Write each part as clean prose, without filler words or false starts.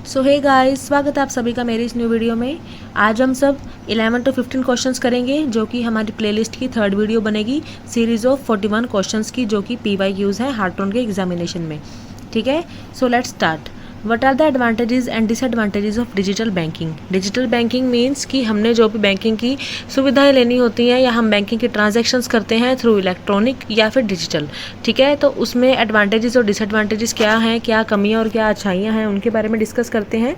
सो hey guys, स्वागत है आप सभी का मेरी इस न्यू वीडियो में। आज हम सब 11 to 15 क्वेश्चंस करेंगे जो कि हमारी प्लेलिस्ट की थर्ड वीडियो बनेगी सीरीज ऑफ 41 क्वेश्चंस की, जो कि PYQs हैं हार्टोन के एग्जामिनेशन में। ठीक है, so let's start. What are the advantages and disadvantages of digital banking. Digital banking means कि हमने जो भी बैंकिंग की सुविधाएं लेनी होती हैं या हम बैंकिंग की ट्रांजैक्शंस करते हैं थ्रू इलेक्ट्रॉनिक या फिर डिजिटल। ठीक है, तो उसमें एडवांटेजेस और डिसएडवांटेजेस क्या हैं, क्या कमियां और क्या अच्छाइयां हैं, उनके बारे में डिस्कस करते हैं।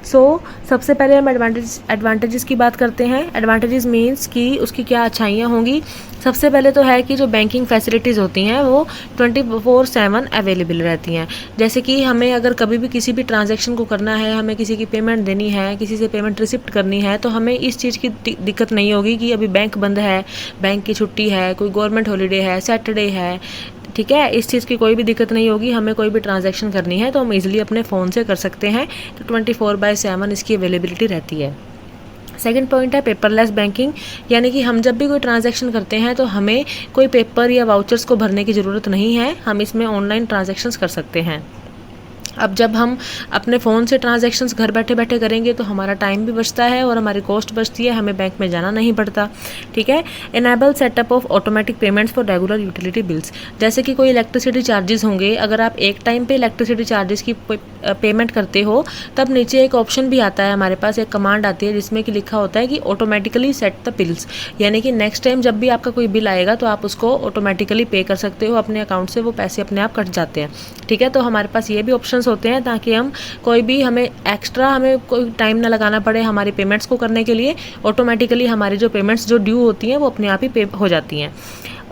सबसे पहले हम एडवांटेजेस की बात करते हैं। एडवांटेजेस मीन्स कि उसकी क्या अच्छाइयाँ होंगी। सबसे पहले तो है कि जो बैंकिंग फैसिलिटीज़ होती हैं वो 24/7 अवेलेबल रहती हैं। जैसे कि हमें अगर कभी भी किसी भी ट्रांजैक्शन को करना है, हमें किसी की पेमेंट देनी है, किसी से पेमेंट रिसिप्ट करनी है, तो हमें इस चीज़ की दिक्कत नहीं होगी कि अभी बैंक बंद है, बैंक की छुट्टी है, कोई गवर्नमेंट हॉलीडे है, सैटरडे है। ठीक है, इस चीज़ की कोई भी दिक्कत नहीं होगी। हमें कोई भी ट्रांजैक्शन करनी है तो हम इजीली अपने फ़ोन से कर सकते हैं। तो 24/7 इसकी अवेलेबिलिटी रहती है। सेकंड पॉइंट है पेपरलेस बैंकिंग, यानी कि हम जब भी कोई ट्रांजैक्शन करते हैं तो हमें कोई पेपर या वाउचर्स को भरने की ज़रूरत नहीं है। हम इसमें ऑनलाइन ट्रांजैक्शंस कर सकते हैं। अब जब हम अपने फ़ोन से ट्रांजैक्शंस घर बैठे बैठे करेंगे तो हमारा टाइम भी बचता है और हमारी कॉस्ट बचती है, हमें बैंक में जाना नहीं पड़ता। ठीक है, enable setup of automatic payments for regular utility bills. जैसे कि कोई इलेक्ट्रिसिटी चार्जेस होंगे, अगर आप एक टाइम पे इलेक्ट्रिसिटी चार्जेस की पेमेंट करते हो तब नीचे एक ऑप्शन भी आता है, हमारे पास एक कमांड आती है जिसमें कि लिखा होता है कि ऑटोमेटिकली सेट द बिल्स, यानी कि नेक्स्ट टाइम जब भी आपका कोई बिल आएगा तो आप उसको ऑटोमेटिकली पे कर सकते हो अपने अकाउंट से, वो पैसे अपने आप कट जाते हैं। ठीक है, तो हमारे पास ये भी ऑप्शन होते हैं ताकि हम कोई भी हमें कोई टाइम ना लगाना पड़े हमारी पेमेंट्स को करने के लिए। ऑटोमेटिकली हमारी जो पेमेंट्स जो ड्यू होती हैं वो अपने आप ही पे हो जाती हैं।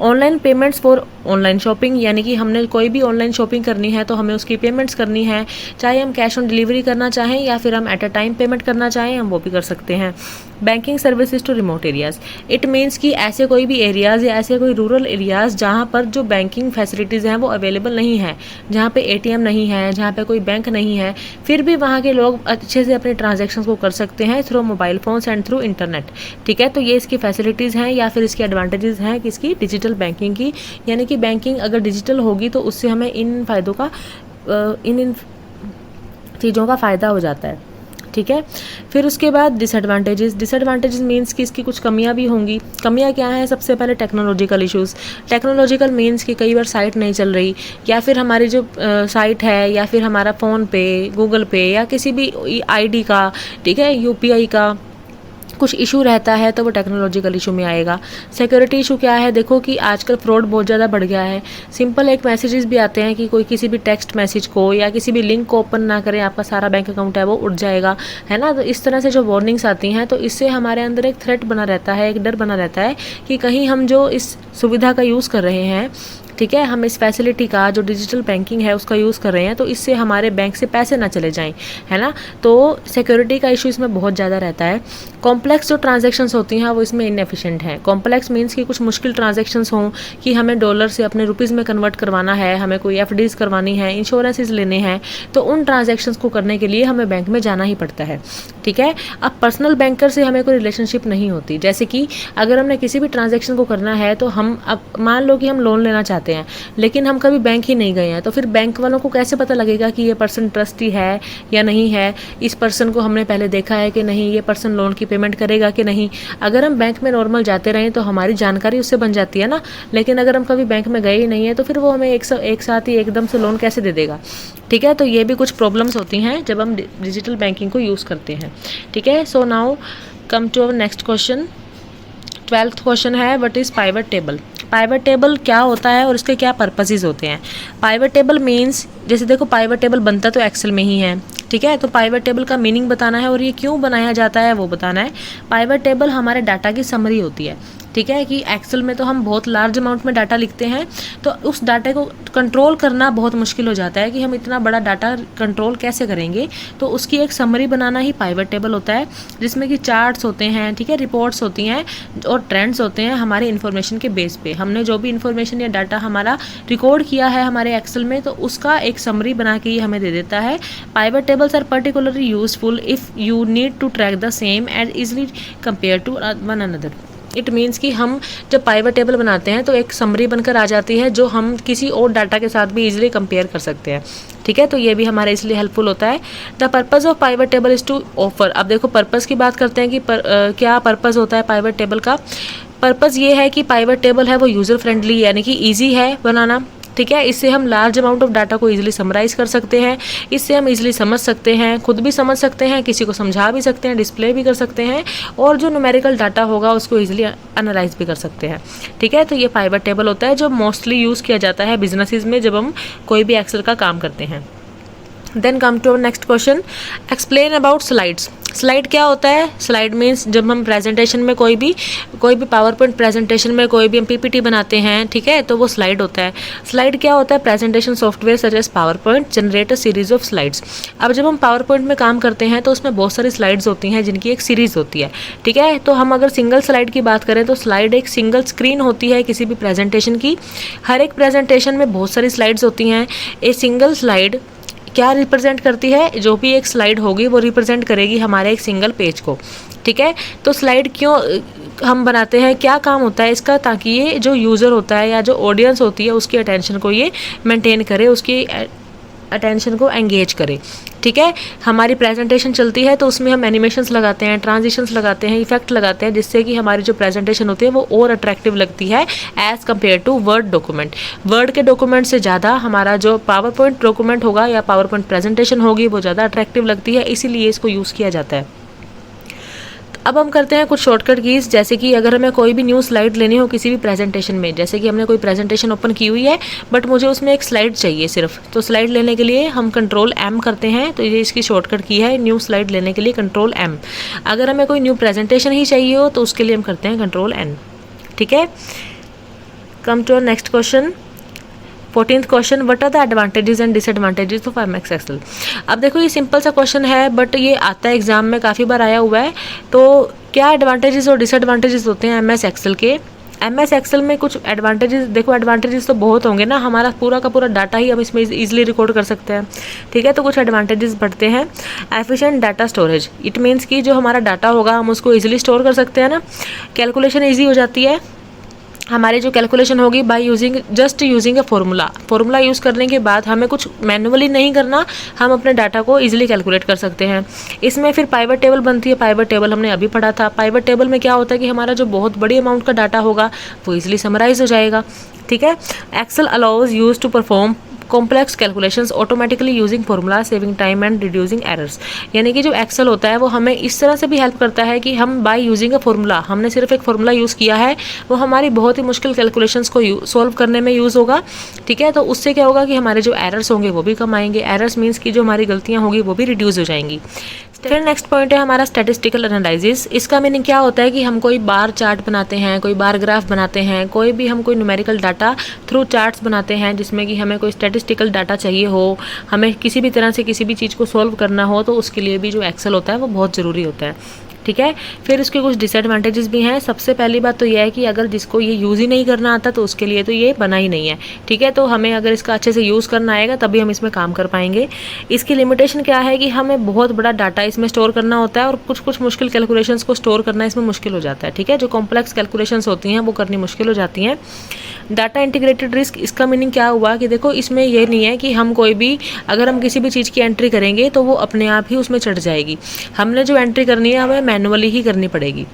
Online payments for online shopping, यानी कि हमने कोई भी ऑनलाइन शॉपिंग करनी है तो हमें उसकी पेमेंट्स करनी है, चाहे हम कैश ऑन डिलीवरी करना चाहें या फिर हम एट अ टाइम पेमेंट करना चाहें, हम वो भी कर सकते हैं। Banking services to remote areas, it means कि ऐसे कोई भी एरियाज़ या ऐसे कोई रूरल एरियाज़ जहाँ पर जो बैंकिंग फैसिलिटीज़ हैं वो अवेलेबल नहीं है, जहाँ पे ATM नहीं है, जहाँ पे कोई बैंक नहीं है, फिर भी वहाँ के लोग अच्छे से अपने ट्रांजेक्शन को कर सकते हैं through mobile phones and through internet. ठीक है, तो ये इसकी फैसिलिटीज़ हैं या फिर इसकी एडवांटेजेस हैं किसकी, डिजिटल बैंकिंग की। यानी कि बैंकिंग अगर डिजिटल होगी तो उससे हमें इन फ़ायदों का इन चीज़ों का फ़ायदा हो जाता है। ठीक है, फिर उसके बाद डिसएडवांटेजेस मीन्स कि इसकी कुछ कमियां भी होंगी। कमियां क्या हैं? सबसे पहले टेक्नोलॉजिकल इश्यूज़। टेक्नोलॉजिकल मीन्स कि कई बार साइट नहीं चल रही, या फिर हमारी जो साइट है या फिर हमारा फ़ोन पे, गूगल पे या किसी भी ID का, ठीक है, UPI का कुछ इशू रहता है तो वो टेक्नोलॉजिकल इशू में आएगा। सिक्योरिटी इशू क्या है? देखो कि आजकल फ्रॉड बहुत ज़्यादा बढ़ गया है। सिंपल एक मैसेजेस भी आते हैं कि कोई किसी भी टेक्स्ट मैसेज को या किसी भी लिंक को ओपन ना करें, आपका सारा बैंक अकाउंट है वो उड़ जाएगा, है ना। तो इस तरह से जो वार्निंग्स आती हैं तो इससे हमारे अंदर एक थ्रेट बना रहता है, एक डर बना रहता है कि कहीं हम जो इस सुविधा का यूज़ कर रहे हैं, ठीक है, हम इस फैसिलिटी का जो डिजिटल बैंकिंग है उसका यूज़ कर रहे हैं तो इससे हमारे बैंक से पैसे ना चले जाएं, है ना। तो सिक्योरिटी का इशू इसमें बहुत ज़्यादा रहता है। कॉम्प्लेक्स जो ट्रांजैक्शंस होती हैं वो इसमें इनएफिशिएंट हैं। कॉम्प्लेक्स मीन्स कि कुछ मुश्किल ट्रांजैक्शंस हों कि हमें डॉलर से अपने रुपीज़ में कन्वर्ट करवाना है, हमें कोई FDs करवानी है, इंश्योरेंसेस लेने हैं, तो उन ट्रांजैक्शंस को करने के लिए हमें बैंक में जाना ही पड़ता है। ठीक है, अब पर्सनल बैंकर से हमें कोई रिलेशनशिप नहीं होती। जैसे कि अगर हमने किसी भी ट्रांजैक्शन को करना है तो हम अब मान लो कि हम लोन लेना चाहते हैं लेकिन हम कभी बैंक ही नहीं गए हैं, तो फिर बैंक वालों को कैसे पता लगेगा कि ये पर्सन ट्रस्टी है या नहीं है, इस पर्सन को हमने पहले देखा है कि नहीं, ये पर्सन लोन की पेमेंट करेगा कि नहीं। अगर हम बैंक में नॉर्मल जाते रहें तो हमारी जानकारी उससे बन जाती है ना, लेकिन अगर हम कभी बैंक में गए ही नहीं है तो फिर वो हमें एक साथ ही एकदम से लोन कैसे दे देगा। ठीक है, तो ये भी कुछ प्रॉब्लम्स होती हैं जब हम डिजिटल बैंकिंग को यूज़ करते हैं। ठीक है, so now come to our next question. 12th question है, what is pivot table. Pivot table क्या होता है और इसके क्या पर्पसेस होते हैं। पाइवट टेबल मीन्स, जैसे देखो पाइवट टेबल बनता तो एक्सेल में ही है, ठीक है, तो पाइवट टेबल का मीनिंग बताना है और ये क्यों बनाया जाता है वो बताना है। पाइवट टेबल हमारे डाटा की समरी होती है। ठीक है, कि एक्सेल में तो हम बहुत लार्ज अमाउंट में डाटा लिखते हैं तो उस डाटा को कंट्रोल करना बहुत मुश्किल हो जाता है कि हम इतना बड़ा डाटा कंट्रोल कैसे करेंगे। तो उसकी एक समरी बनाना ही पाइवट टेबल होता है, जिसमें कि चार्ट्स होते हैं, ठीक है, रिपोर्ट्स होती हैं और ट्रेंड्स होते हैं हमारे इन्फॉर्मेशन के बेस पे। हमने जो भी इन्फॉर्मेशन या डाटा हमारा रिकॉर्ड किया है हमारे एक्सेल में तो उसका एक समरी बना के ये हमें दे देता है। Pivot tables are particularly useful if you need to track the same and easily compare to one another. It means कि हम जब पाइवट टेबल बनाते हैं तो एक समरी बनकर आ जाती है जो हम किसी और डाटा के साथ भी इजीली कंपेयर कर सकते हैं। ठीक है, तो ये भी हमारे इसलिए हेल्पफुल होता है। The purpose of pivot table is to offer. अब देखो पर्पज़ की बात करते हैं कि क्या पर्पज़ होता है पाइवट टेबल का। पर्पज़ ये है कि पाइवट टेबल है वो यूज़र फ्रेंडली यानी कि ईजी है बनाना। ठीक है, इससे हम लार्ज अमाउंट ऑफ डाटा को इजीली समराइज़ कर सकते हैं, इससे हम इजीली समझ सकते हैं, खुद भी समझ सकते हैं, किसी को समझा भी सकते हैं, डिस्प्ले भी कर सकते हैं और जो न्यूमेरिकल डाटा होगा उसको इजीली एनालाइज भी कर सकते हैं। ठीक है, तो ये पाइवट टेबल होता है जो मोस्टली यूज़ किया जाता है बिजनेसेस में जब हम कोई भी एक्सेल का काम करते हैं। Then come to our next question, explain about slides. Slide क्या होता है? स्लाइड मीन्स जब हम प्रेजेंटेशन में कोई भी पावर पॉइंट प्रेजेंटेशन में कोई भी हम पीपीटी बनाते हैं, ठीक है, तो वो स्लाइड होता है। स्लाइड क्या होता है? Presentation software such as PowerPoint generate a series of slides. अब जब हम पावर पॉइंट में काम करते हैं तो उसमें बहुत सारी स्लाइड्स होती हैं जिनकी एक सीरीज़ होती है। ठीक है, तो हम अगर सिंगल स्लाइड की बात करें तो स्लाइड एक सिंगल स्क्रीन होती है किसी भी प्रेजेंटेशन की। हर एक प्रेजेंटेशन में बहुत सारी स्लाइड्स होती हैं। ए सिंगल स्लाइड क्या रिप्रेजेंट करती है? जो भी एक स्लाइड होगी वो रिप्रेजेंट करेगी हमारे एक सिंगल पेज को। ठीक है, तो स्लाइड क्यों हम बनाते हैं, क्या काम होता है इसका? ताकि ये जो यूज़र होता है या जो ऑडियंस होती है उसकी अटेंशन को ये मेंटेन करे, उसकी अटेंशन को एंगेज करे। ठीक है, हमारी प्रेजेंटेशन चलती है तो उसमें हम एनिमेशंस लगाते हैं, ट्रांजिशंस लगाते हैं, इफेक्ट लगाते हैं, जिससे कि हमारी जो प्रेजेंटेशन होती है वो और अट्रैक्टिव लगती है as compare to word document. Word के डॉक्यूमेंट से ज़्यादा हमारा जो पावर पॉइंट डॉक्यूमेंट होगा या पावर पॉइंट प्रेजेंटेशन होगी वो ज़्यादा अट्रैक्टिव लगती है, इसीलिए इसको यूज़ किया जाता है। अब हम करते हैं कुछ शॉर्टकट कीज़, जैसे कि अगर हमें कोई भी न्यू स्लाइड लेनी हो किसी भी प्रेजेंटेशन में, जैसे कि हमने कोई प्रेजेंटेशन ओपन की हुई है बट मुझे उसमें एक स्लाइड चाहिए सिर्फ, तो स्लाइड लेने के लिए हम कंट्रोल एम करते हैं, तो ये इसकी शॉर्टकट की है न्यू स्लाइड लेने के लिए कंट्रोल एम। अगर हमें कोई न्यू प्रेजेंटेशन ही चाहिए हो तो उसके लिए हम करते हैं कंट्रोल एन। ठीक है, come to next question, 14th question, what are the advantages and disadvantages of MS Excel. अब देखो ये सिंपल सा क्वेश्चन है बट ये आता है एग्जाम में, काफ़ी बार आया हुआ है। तो क्या एडवांटेजेस और डिसएडवांटेजेस होते हैं एमएस एक्सेल के? एमएस एक्सेल में कुछ एडवांटेजेस, देखो एडवांटेजेस तो बहुत होंगे ना, हमारा पूरा का पूरा डाटा ही हम इसमें इजीली रिकॉर्ड कर सकते हैं। ठीक है, तो कुछ एडवांटेजेस बढ़ते हैं। Efficient data storage, it means कि जो हमारा डाटा होगा हम उसको ईजिली स्टोर कर सकते हैं ना। कैलकुलेशन ईजी हो जाती है, हमारी जो कैलकुलेशन होगी by just using a formula use करने के बाद हमें कुछ मैनुअली नहीं करना, हम अपने डाटा को इजीली कैलकुलेट कर सकते हैं। इसमें फिर पाइवट टेबल बनती है। पाइवट टेबल हमने अभी पढ़ा था। पाइवट टेबल में क्या होता है कि हमारा जो बहुत बड़ी अमाउंट का डाटा होगा वो इजीली समराइज हो जाएगा। ठीक है, Excel allows use to perform complex calculations automatically using formula, saving time and reducing errors. यानी कि जो एक्सेल होता है वो हमें इस तरह से भी हेल्प करता है कि हम बाय यूजिंग अ फार्मूला, हमने सिर्फ एक फार्मूला यूज़ किया है, वो हमारी बहुत ही मुश्किल कैलकुलेशंस को सॉल्व करने में यूज़ होगा। ठीक है, तो उससे क्या होगा कि हमारे जो एरर्स होंगे वो भी कम आएंगे। एरर्स मीन्स की जो हमारी गलतियाँ होंगी वो भी रिड्यूस हो जाएंगी। फिर नेक्स्ट पॉइंट है हमारा स्टैटिस्टिकल एनालिसिस। इसका मीनिंग क्या होता है कि हम कोई बार चार्ट बनाते हैं, कोई बार ग्राफ बनाते हैं, कोई भी हम कोई न्यूमेरिकल डाटा थ्रू चार्ट्स बनाते हैं जिसमें कि हमें कोई स्टैटिस्टिकल डाटा चाहिए हो, हमें किसी भी तरह से किसी भी चीज़ को सॉल्व करना हो, तो उसके लिए भी जो एक्सेल होता है वो बहुत ज़रूरी होता है। ठीक है, फिर उसके कुछ डिसएडवांटेजेस भी हैं। सबसे पहली बात तो यह है कि अगर जिसको ये यूज़ ही नहीं करना आता तो उसके लिए तो ये बना ही नहीं है। ठीक है, तो हमें अगर इसका अच्छे से यूज़ करना आएगा तभी हम इसमें काम कर पाएंगे। इसकी लिमिटेशन क्या है कि हमें बहुत बड़ा डाटा इसमें स्टोर करना होता है और कुछ मुश्किल कैलकुलेशंस को स्टोर करना इसमें मुश्किल हो जाता है। ठीक है, जो कॉम्प्लेक्स कैलकुलेशंस होती हैं वो करनी मुश्किल हो जाती हैं। डाटा इंटीग्रेटेड रिस्क, इसका मीनिंग क्या हुआ कि देखो इसमें ये नहीं है कि हम कोई भी, अगर हम किसी भी चीज़ की एंट्री करेंगे तो वो अपने आप ही उसमें चढ़ जाएगी। हमने जो एंट्री करनी है हमें मैनुअली ही करनी पड़ेगी।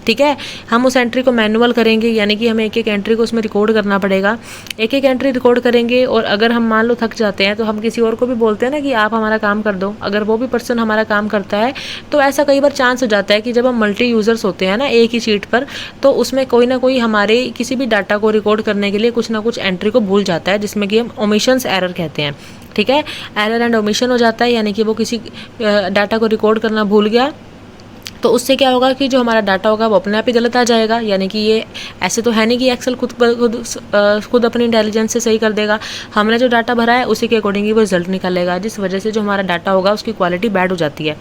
ठीक है, हम उस एंट्री को मैनुअल करेंगे, यानी कि हमें एक एक एंट्री को उसमें रिकॉर्ड करना पड़ेगा। एक एक एंट्री रिकॉर्ड करेंगे और अगर हम मान लो थक जाते हैं तो हम किसी और को भी बोलते हैं ना कि आप हमारा काम कर दो। अगर वो भी पर्सन हमारा काम करता है तो ऐसा कई बार चांस हो जाता है कि जब हम मल्टी यूज़र्स होते हैं ना एक ही शीट पर, तो उसमें कोई ना कोई हमारे किसी भी डाटा को रिकॉर्ड करने के लिए कुछ ना कुछ एंट्री को भूल जाता है, जिसमें कि हम ओमिशंस एरर कहते हैं। ठीक है, एरर एंड ओमिशन हो जाता है, यानी कि वो किसी डाटा को रिकॉर्ड करना भूल गया, तो उससे क्या होगा कि जो हमारा डाटा होगा वो अपने आप ही गलत आ जाएगा। यानी कि ये ऐसे तो है नहीं कि एक्सेल खुद अपनी इंटेलिजेंस से सही कर देगा। हमने जो डाटा भरा है उसी के अकॉर्डिंग ही वो रिजल्ट निकालेगा, जिस वजह से जो हमारा डाटा होगा उसकी क्वालिटी बैड हो जाती है।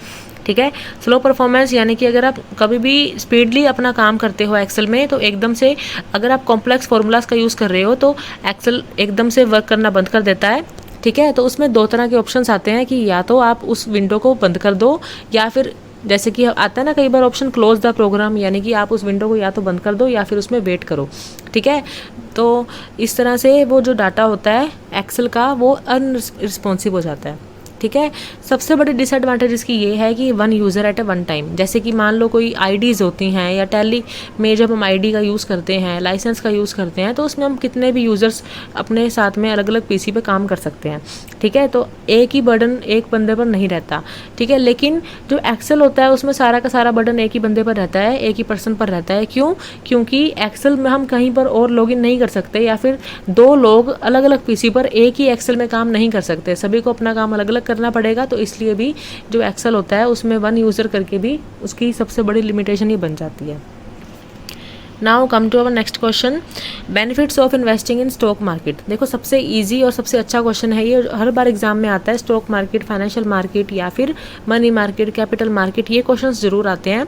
ठीक है, स्लो परफॉर्मेंस, यानी कि अगर आप कभी भी स्पीडली अपना काम करते हो एक्सेल में तो एकदम से, अगर आप कॉम्प्लेक्स फार्मूलाज का यूज़ कर रहे हो तो एक्सेल एकदम से वर्क करना बंद कर देता है। ठीक है, तो उसमें दो तरह के ऑप्शंस आते हैं कि या तो आप उस विंडो को बंद कर दो या फिर जैसे कि आता है ना कई बार ऑप्शन क्लोज द प्रोग्राम, यानी कि आप उस विंडो को या तो बंद कर दो या फिर उसमें वेट करो, ठीक है। तो इस तरह से वो जो डाटा होता है एक्सेल का वो अनरिस्पॉन्सिव हो जाता है, ठीक है। सबसे बड़ी डिसएडवांटेज इसकी ये है कि वन यूज़र एट ए वन टाइम, जैसे कि मान लो कोई आईडीज़ होती हैं या टैली में जब हम आईडी का यूज़ करते हैं, लाइसेंस का यूज़ करते हैं, तो उसमें हम कितने भी यूज़र्स अपने साथ में अलग अलग पीसी पे काम कर सकते हैं, ठीक है। तो एक ही बर्डन एक बंदे पर नहीं रहता, ठीक है। लेकिन जो एक्सेल होता है उसमें सारा का सारा बर्डन एक ही बंदे पर रहता है, एक ही पर्सन पर रहता है। क्यों? क्योंकि एक्सेल में हम कहीं पर और लॉगिन नहीं कर सकते, या फिर दो लोग अलग अलग पीसी पर एक ही एक्सेल में काम नहीं कर सकते, सभी को अपना काम अलग अलग करना पड़ेगा। तो इसलिए भी जो एक्सेल होता है उसमें वन यूज़र करके भी उसकी सबसे बड़ी लिमिटेशन ही बन जाती है। Now come to our next question, benefits of investing in stock market. देखो सबसे इजी और सबसे अच्छा क्वेश्चन है ये, हर बार एग्जाम में आता है। स्टॉक मार्केट, फाइनेंशियल मार्केट या फिर मनी मार्केट, कैपिटल मार्केट, ये क्वेश्चंस जरूर आते हैं।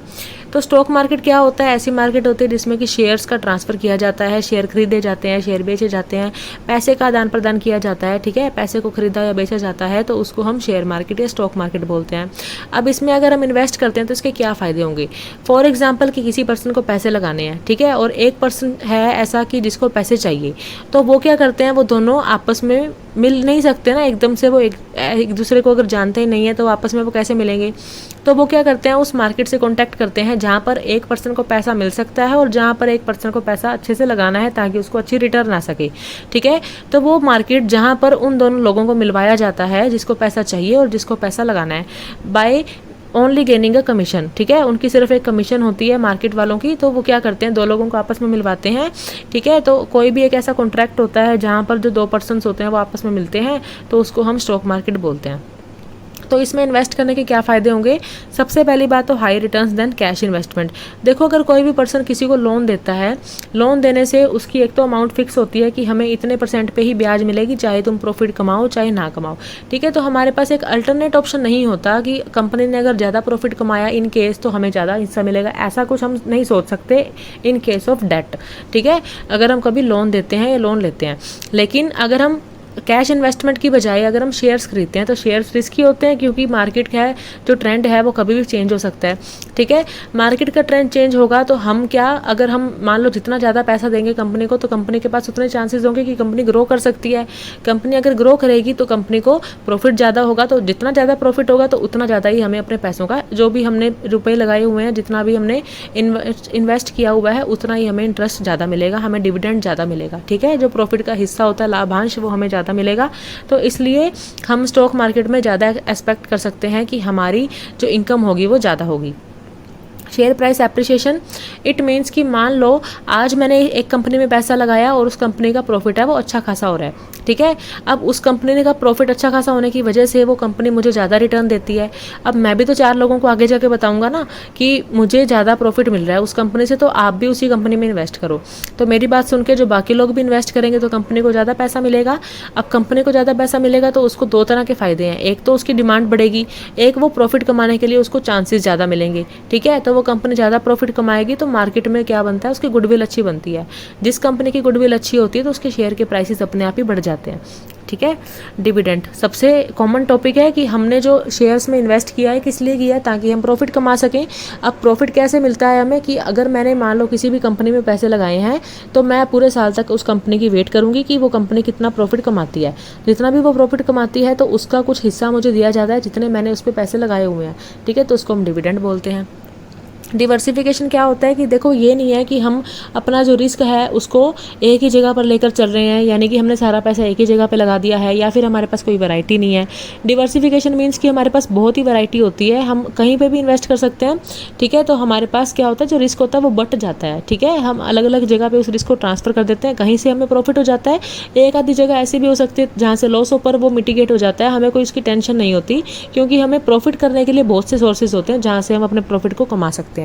तो स्टॉक मार्केट क्या होता है? ऐसी मार्केट होती है जिसमें कि शेयर्स का ट्रांसफ़र किया जाता है, शेयर खरीदे जाते हैं, शेयर बेचे जाते हैं, पैसे का आदान प्रदान किया जाता है, ठीक है। पैसे को खरीदा या बेचा जाता है तो उसको हम शेयर मार्केट या स्टॉक मार्केट बोलते हैं। अब इसमें अगर हम इन्वेस्ट करते हैं तो इसके क्या फ़ायदे होंगे? फॉर एग्जाम्पल कि किसी पर्सन को पैसे लगाने हैं, ठीक है, और एक पर्सन है ऐसा कि जिसको पैसे चाहिए, तो वो क्या करते हैं, वो दोनों आपस में मिल नहीं सकते ना एकदम से, वो एक दूसरे को अगर जानते ही नहीं है तो आपस में वो कैसे मिलेंगे? तो वो क्या करते हैं, उस मार्केट से कॉन्टैक्ट करते हैं जहाँ पर एक पर्सन को पैसा मिल सकता है और जहाँ पर एक पर्सन को पैसा अच्छे से लगाना है ताकि उसको अच्छी रिटर्न आ सके, ठीक है। तो वो मार्केट जहाँ पर उन दोनों लोगों को मिलवाया जाता है, जिसको पैसा चाहिए और जिसको पैसा लगाना है, by only gaining a commission, ठीक है। उनकी सिर्फ एक कमीशन होती है मार्केट वालों की, तो वो क्या करते हैं, दो लोगों को आपस में मिलवाते हैं, ठीक है। तो कोई भी एक ऐसा कॉन्ट्रैक्ट होता है जहाँ पर जो दो पर्सन्स होते हैं वो आपस में मिलते हैं, तो उसको हम स्टॉक मार्केट बोलते हैं। तो इसमें इन्वेस्ट करने के क्या फ़ायदे होंगे? सबसे पहली बात तो high returns then cash investment. देखो अगर कोई भी पर्सन किसी को लोन देता है, लोन देने से उसकी एक तो अमाउंट फिक्स होती है कि हमें इतने % पे ही ब्याज मिलेगी, चाहे तुम प्रॉफिट कमाओ चाहे ना कमाओ, ठीक है। तो हमारे पास एक अल्टरनेट ऑप्शन नहीं होता कि कंपनी ने अगर ज़्यादा प्रॉफिट कमाया इन केस तो हमें ज़्यादा हिस्सा मिलेगा, ऐसा कुछ हम नहीं सोच सकते इन केस ऑफ डेट, ठीक है। अगर हम कभी लोन देते हैं या लोन लेते हैं, लेकिन अगर हम कैश इन्वेस्टमेंट की बजाय अगर हम शेयर्स खरीदते हैं तो शेयर्स रिस्की होते हैं, क्योंकि मार्केट का जो ट्रेंड है वो कभी भी चेंज हो सकता है, ठीक है। मार्केट का ट्रेंड चेंज होगा तो हम क्या, अगर हम मान लो जितना ज़्यादा पैसा देंगे कंपनी को तो कंपनी के पास उतने चांसेस होंगे कि कंपनी ग्रो कर सकती है। कंपनी अगर ग्रो करेगी तो कंपनी को प्रॉफिट ज़्यादा होगा, तो जितना ज़्यादा प्रॉफिट होगा तो उतना ज़्यादा ही हमें अपने पैसों का, जो भी हमने रुपये लगाए हुए हैं, जितना भी हमने इन्वेस्ट किया हुआ है, उतना ही हमें इंटरेस्ट ज़्यादा मिलेगा, हमें डिविडेंड ज़्यादा मिलेगा, ठीक है। जो प्रॉफिट का हिस्सा होता है, लाभांश, वो हमें ज़्यादा मिलेगा। तो इसलिए हम स्टॉक मार्केट में ज़्यादा एक्सपेक्ट कर सकते हैं कि हमारी जो इनकम होगी वो ज़्यादा होगी। Share price appreciation, it means कि मान लो आज मैंने एक कंपनी में पैसा लगाया और उस कंपनी का प्रॉफिट है वो अच्छा खासा हो रहा है, ठीक है। अब उस कंपनी का प्रॉफिट अच्छा खासा होने की वजह से वो कंपनी मुझे ज़्यादा रिटर्न देती है। अब मैं भी तो 4 लोगों को आगे जाके बताऊंगा ना कि मुझे ज़्यादा प्रॉफिट मिल रहा है उस कंपनी से, तो आप भी उसी कंपनी में इन्वेस्ट करो। तो मेरी बात सुन के जो बाकी लोग भी इन्वेस्ट करेंगे तो कंपनी को ज़्यादा पैसा मिलेगा। अब कंपनी को ज़्यादा पैसा मिलेगा तो उसको 2 तरह के फ़ायदे हैं, एक तो उसकी डिमांड बढ़ेगी, एक वो प्रॉफिट कमाने के लिए उसको चांसेस ज़्यादा मिलेंगे, ठीक है। तो वो कंपनी ज़्यादा प्रॉफिट कमाएगी तो मार्केट में क्या बनता है, उसकी गुडविल अच्छी बनती है। जिस कंपनी की गुडविल अच्छी होती है तो उसके शेयर के प्राइसेस अपने आप ही बढ़ जाते हैं, ठीक है। डिविडेंड सबसे कॉमन टॉपिक है कि हमने जो शेयर्स में इन्वेस्ट किया है किस लिए किया है, ताकि हम प्रॉफिट कमा सकें। अब प्रॉफिट कैसे मिलता है हमें, कि अगर मैंने मान लो किसी भी कंपनी में पैसे लगाए हैं तो मैं पूरे साल तक उस कंपनी की वेट करूंगी कि वो कंपनी कितना प्रॉफिट कमाती है। जितना भी वो प्रॉफिट कमाती है तो उसका कुछ हिस्सा मुझे दिया जाता है जितने मैंने उस पर पैसे लगाए हुए हैं, ठीक है। तो उसको हम डिविडेंड बोलते हैं। डिवर्सिफिकेशन क्या होता है कि देखो ये नहीं है कि हम अपना जो रिस्क है उसको एक ही जगह पर लेकर चल रहे हैं, यानी कि हमने सारा पैसा एक ही जगह पे लगा दिया है या फिर हमारे पास कोई वैरायटी नहीं है। डिवर्सिफिकेशन मीन्स कि हमारे पास बहुत ही वैरायटी होती है, हम कहीं पे भी इन्वेस्ट कर सकते हैं, ठीक है। तो हमारे पास क्या होता है, जो रिस्क होता है वो बट जाता है, ठीक है। हम अलग अलग जगह पर उस रिस्क को ट्रांसफ़र कर देते हैं, कहीं से हमें प्रॉफिट हो जाता है, एक आधी जगह ऐसी भी हो सकती है जहाँ से लॉस हो पर वो मिटिगेट हो जाता है, हमें कोई उसकी टेंशन नहीं होती, क्योंकि हमें प्रॉफिट करने के लिए बहुत से सोर्सेज होते हैं जहाँ से हम अपने प्रॉफिट को कमा सकते हैं।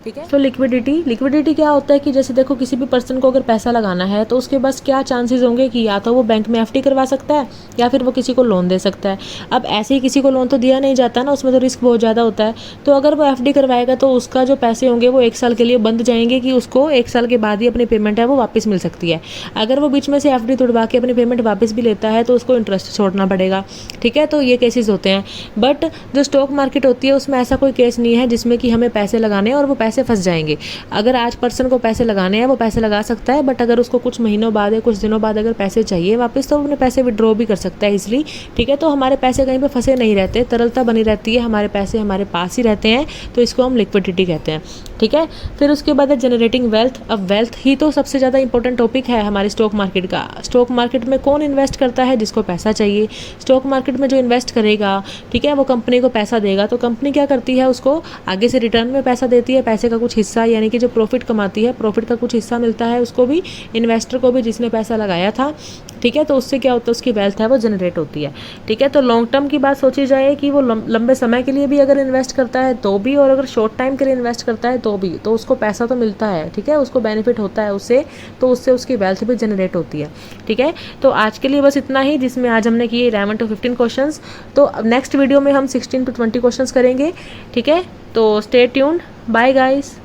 ठीक है। तो लिक्विडिटी क्या होता है कि जैसे देखो किसी भी पर्सन को अगर पैसा लगाना है तो उसके पास क्या चांसेस होंगे कि या तो वो बैंक में एफडी करवा सकता है या फिर वो किसी को लोन दे सकता है। अब ऐसे ही किसी को लोन तो दिया नहीं जाता ना, उसमें तो रिस्क बहुत ज़्यादा होता है। तो अगर वो एफडी करवाएगा तो उसका जो पैसे होंगे वो 1 साल के लिए बंद जाएंगे कि उसको 1 साल के बाद ही अपनी पेमेंट है वो वापस मिल सकती है। अगर वो बीच में से एफडी तुड़वा के अपनी पेमेंट वापस भी लेता है तो उसको इंटरेस्ट छोड़ना पड़ेगा। ठीक है, तो ये केसेस होते हैं। बट जो स्टॉक मार्केट होती है उसमें ऐसा कोई केस नहीं है जिसमें कि हमें पैसे लगाने हैं और वो पैसे फंस जाएंगे। अगर आज पर्सन को पैसे लगाने हैं वो पैसे लगा सकता है, बट अगर उसको कुछ महीनों बाद या कुछ दिनों बाद अगर पैसे चाहिए वापस तो वो अपने पैसे विड्रॉ भी कर सकता है इजली। ठीक है, तो हमारे पैसे कहीं पे फंसे नहीं रहते, तरलता बनी रहती है, हमारे पैसे हमारे पास ही रहते हैं, तो इसको हम लिक्विडिटी कहते हैं। ठीक है, फिर उसके बाद है जनरेटिंग वेल्थ। अब वेल्थ ही तो सबसे ज़्यादा इंपॉर्टेंट टॉपिक है हमारे स्टॉक मार्केट का। स्टॉक मार्केट में कौन इन्वेस्ट करता है? जिसको पैसा चाहिए। स्टॉक मार्केट में जो इन्वेस्ट करेगा, ठीक है, वो कंपनी को पैसा देगा, तो कंपनी क्या करती है, उसको आगे से रिटर्न में पैसा देती है। पैसे का कुछ हिस्सा, यानी कि जो प्रॉफिट कमाती है, प्रॉफिट का कुछ हिस्सा मिलता है उसको भी, इन्वेस्टर को भी, जिसने पैसा लगाया था। ठीक है, तो उससे क्या होता है, उसकी वेल्थ है वो जनरेट होती है। ठीक है, तो लॉन्ग टर्म की बात सोची जाए कि वो लंबे समय के लिए भी अगर इन्वेस्ट करता है तो भी, और अगर शॉर्ट टाइम के लिए इन्वेस्ट करता है तो भी, तो उसको पैसा तो मिलता है। ठीक है, उसको बेनिफिट होता है उससे, तो उससे उसकी वेल्थ भी जनरेट होती है। ठीक है, तो आज के लिए बस इतना ही, जिसमें आज हमने किए 11 to 15 क्वेश्चंस। तो नेक्स्ट वीडियो में हम 16 to 20 क्वेश्चंस करेंगे। ठीक है, तो स्टे ट्यून्ड। Bye guys.